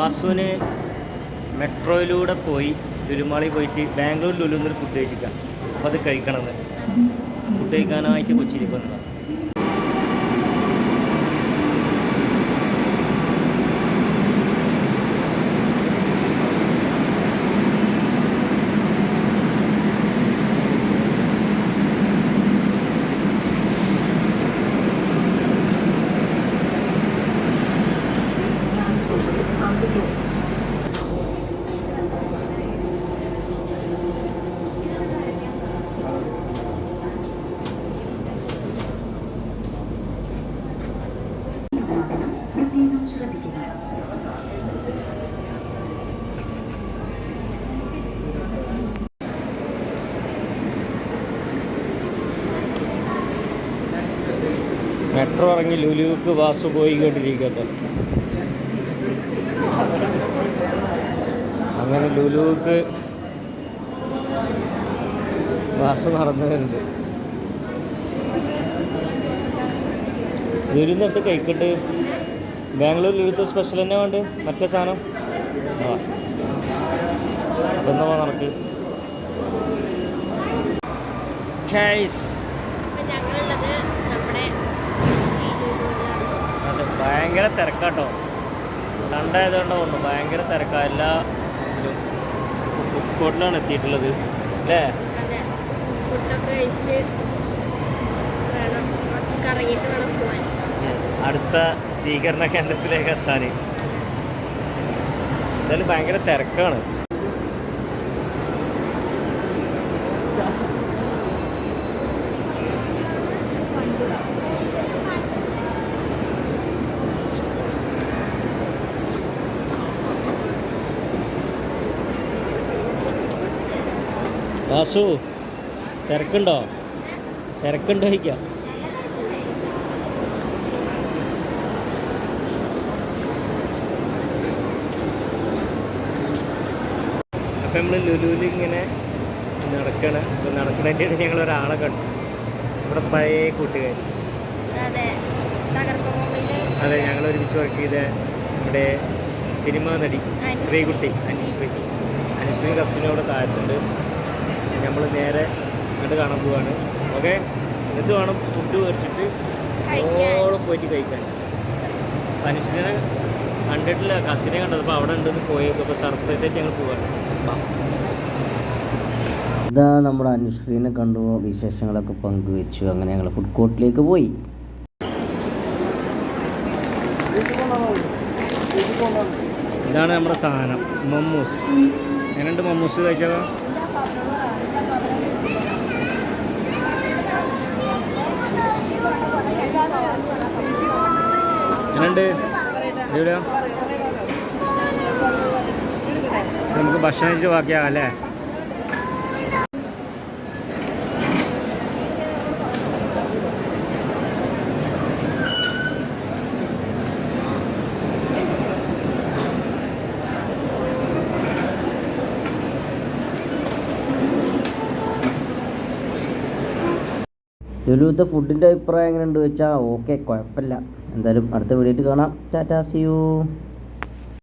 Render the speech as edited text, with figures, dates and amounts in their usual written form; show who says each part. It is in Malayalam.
Speaker 1: വാസുവിന് മെട്രോയിലൂടെ പോയി ലുലുമാളിൽ പോയിട്ട് ബാംഗ്ലൂർ ലുലുന്നൊരു ഫുഡ് കഴിച്ചിട്ടാണ്. അപ്പോൾ അത് കഴിക്കണമെന്ന് ഫുഡ് കഴിക്കാനായിട്ട് കൊച്ചിയിലേക്ക് വന്നതാണ്. മെട്രോ ഇറങ്ങി ലുലുക്ക് വാസു പോയി കേട്ടിരിക്കട്ടെ. അങ്ങനെ ലുലുക്ക് വാസു നടന്നുണ്ട്. ലുലുന്നിട്ട് കഴിക്കട്ട്. ബാംഗ്ലൂർ ലുലുത്തെ സ്പെഷ്യൽ തന്നെ വേണ്ട മറ്റേ സാധനം അതെന്നാ നടക്ക്. അതെ, ഭയങ്കര തിരക്കാട്ടോ. സൺഡേ ആയതുകൊണ്ട് തോന്നുന്നു ഭയങ്കര തിരക്കാണ്. എല്ലാ ഫുഡ് കോർട്ടിലാണ് എത്തിയിട്ടുള്ളത് അല്ലേ? അടുത്ത സ്വീകരണ കേന്ദ്രത്തിലേക്ക് എത്താൻ. എന്തായാലും ഭയങ്കര തിരക്കാണ്. വാസു തിരക്കുണ്ടോ? തിരക്കുണ്ടോ ചോദിക്കാം. അപ്പം നമ്മൾ ലുലുവിൽ ഇങ്ങനെ നടക്കണം. അപ്പം നടക്കുന്നതിൻ്റെ ഇടയിൽ ഞങ്ങൾ ഒരാളെ കണ്ടു. നമ്മുടെ പഴയ കൂട്ടുകാർ. അതെ, ഞങ്ങൾ ഒരുമിച്ച് വർക്ക് ചെയ്ത നമ്മുടെ സിനിമാ നടി ശ്രീകുട്ടി അനുശ്രീ കർശനോടെ താഴത്തുണ്ട്. നമ്മൾ നേരെ അങ്ങോട്ട് കാണാൻ പോവാണ്. ഓക്കെ, എന്ത് വേണം ഫുഡ് മേടിച്ചിട്ട് ഓളം പോയിട്ട് കഴിക്കാൻ. അനുശ്രീനെ കണ്ടിട്ടില്ല, കസിനെ കണ്ടത്. അപ്പോൾ അവിടെ ഉണ്ടെന്ന് പോയേക്കും. അപ്പോൾ സർപ്രൈസ് ആയിട്ട് ഞങ്ങൾ പോവാണ്.
Speaker 2: ഇതാ നമ്മുടെ അനുശ്രീനെ കണ്ടു, വിശേഷങ്ങളൊക്കെ പങ്കുവെച്ചു. അങ്ങനെ ഞങ്ങൾ ഫുഡ് കോർട്ടിലേക്ക് പോയി.
Speaker 1: ഇതാണ് നമ്മുടെ സാധനം, മമ്മൂസ്. എങ്ങനെയുണ്ട് മമ്മൂസ് കഴിച്ചോ? എങ്ങനെയുണ്ട്? എവിടെയാ നമുക്ക് ഭക്ഷണം കഴിച്ച് ബാക്കിയാകാം അല്ലേ?
Speaker 2: ലുലുവിലത്തെ ഫുഡിൻ്റെ അഭിപ്രായം എങ്ങനെയുണ്ട് വെച്ചാൽ ഓക്കെ, കുഴപ്പമില്ല. എന്തായാലും അടുത്ത വീഡിയോയിൽ കാണാം. Tata, see U.